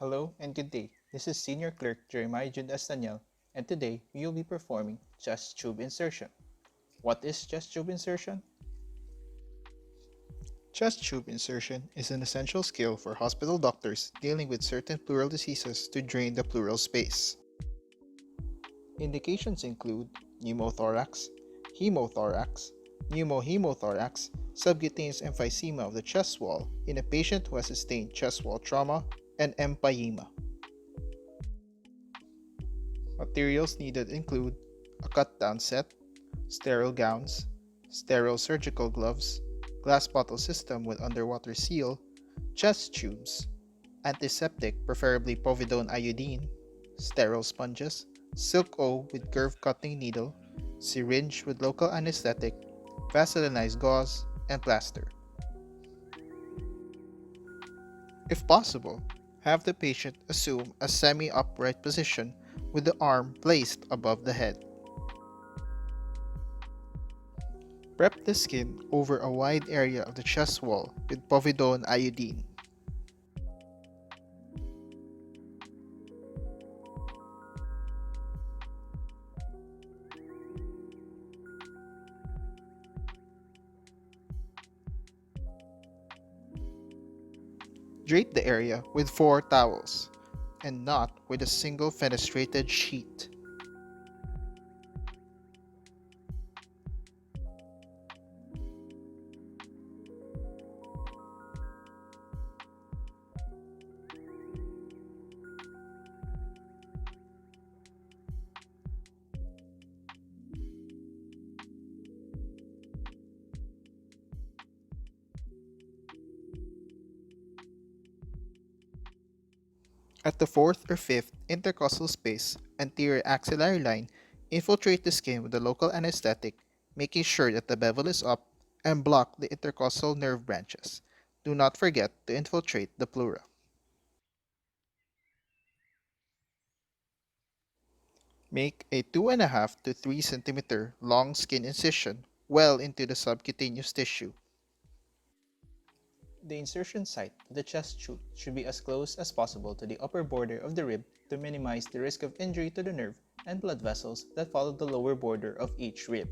Hello and good day. This is Senior Clerk Jeremiah Jude Estaniel, and today we will be performing chest tube insertion. What is chest tube insertion? Chest tube insertion is an essential skill for hospital doctors dealing with certain pleural diseases to drain the pleural space. Indications include pneumothorax, hemothorax, pneumohemothorax, subcutaneous emphysema of the chest wall in a patient who has sustained chest wall trauma, and empyema. Materials needed include a cut-down set, sterile gowns, sterile surgical gloves, glass bottle system with underwater seal, chest tubes, antiseptic preferably povidone iodine, sterile sponges, silk O with curved cutting needle, syringe with local anesthetic, vaselinized gauze, and plaster. If possible, have the patient assume a semi-upright position with the arm placed above the head. Prep the skin over a wide area of the chest wall with povidone iodine. Drape the area with 4 towels, and not with a single fenestrated sheet. At the 4th or 5th intercostal space, anterior axillary line, infiltrate the skin with the local anesthetic, making sure that the bevel is up, and block the intercostal nerve branches. Do not forget to infiltrate the pleura. Make a 2.5 to 3 cm long skin incision well into the subcutaneous tissue. The insertion site of the chest tube should be as close as possible to the upper border of the rib to minimize the risk of injury to the nerve and blood vessels that follow the lower border of each rib.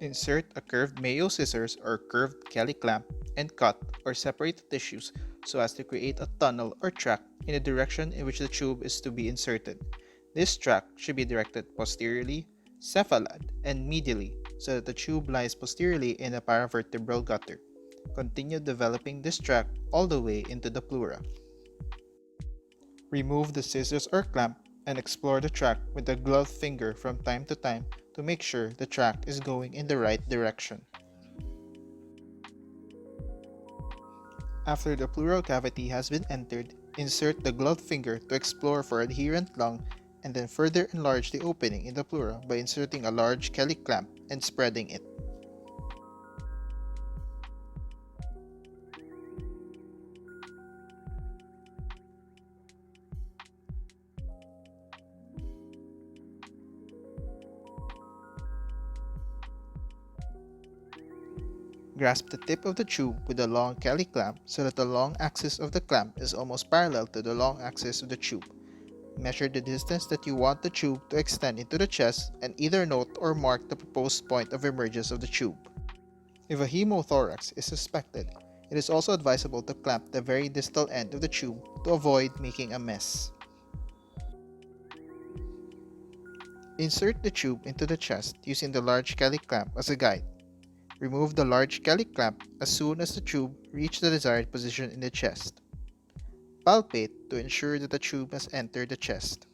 Insert a curved Mayo scissors or curved Kelly clamp and cut or separate the tissues so as to create a tunnel or track in the direction in which the tube is to be inserted. This track should be directed posteriorly, cephalad, and medially so that the tube lies posteriorly in the paravertebral gutter. Continue developing this track all the way into the pleura. Remove the scissors or clamp and explore the track with a gloved finger from time to time to make sure the track is going in the right direction. After the pleural cavity has been entered, insert the gloved finger to explore for adherent lung and then further enlarge the opening in the pleura by inserting a large Kelly clamp and spreading it. Grasp the tip of the tube with a long Kelly clamp so that the long axis of the clamp is almost parallel to the long axis of the tube. Measure the distance that you want the tube to extend into the chest and either note or mark the proposed point of emergence of the tube. If a hemothorax is suspected, it is also advisable to clamp the very distal end of the tube to avoid making a mess. Insert the tube into the chest using the large Kelly clamp as a guide. Remove the large Kelly clamp as soon as the tube reaches the desired position in the chest. Palpate to ensure that the tube has entered the chest.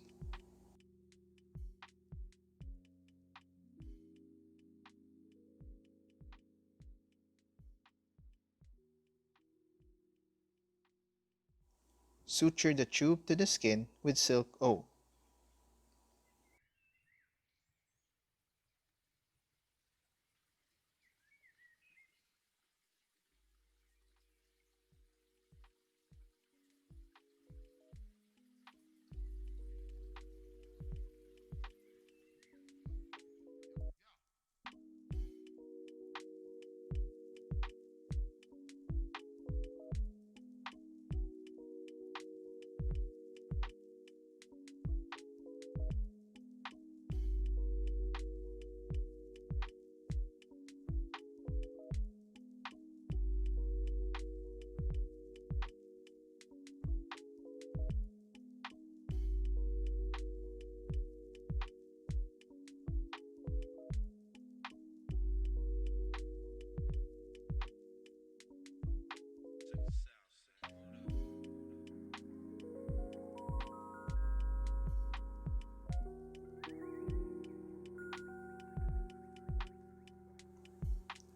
Suture the tube to the skin with silk O.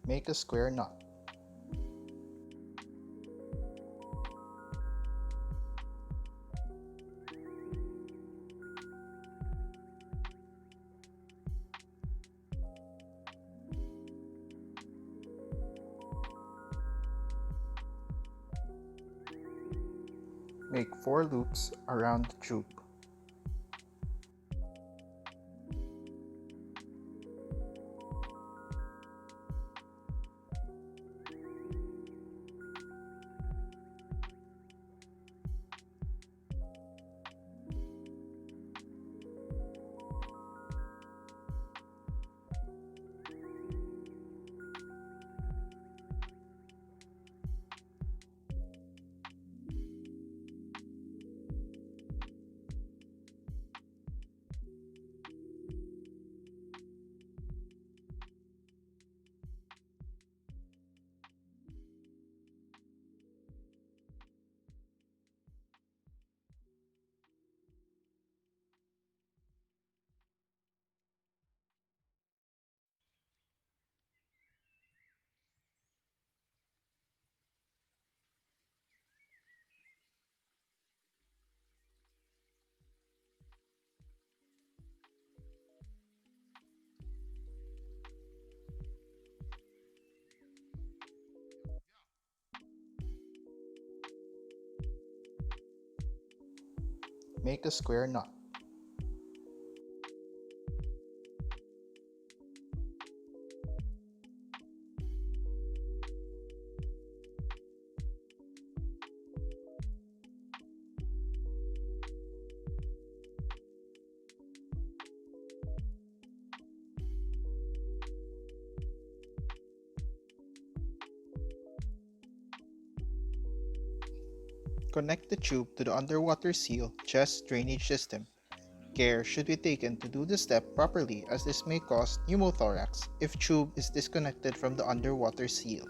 Make a square knot. Make 4 loops around the tube. Make a square knot. Connect the tube to the underwater seal chest drainage system. Care should be taken to do the step properly as this may cause pneumothorax if tube is disconnected from the underwater seal.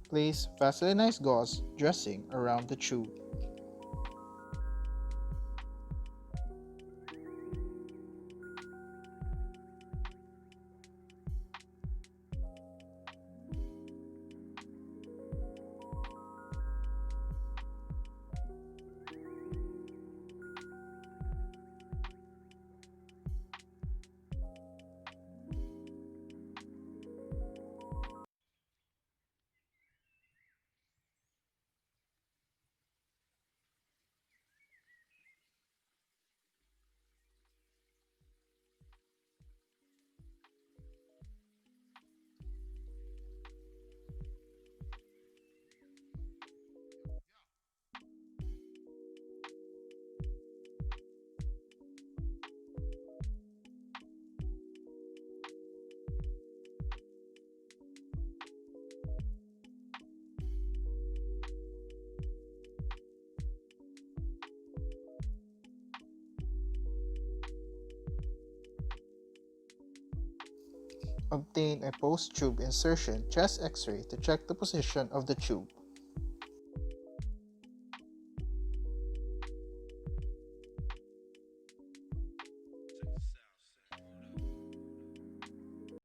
Place Vaselinized gauze dressing around the tube. Obtain a post-tube insertion chest X-ray to check the position of the tube.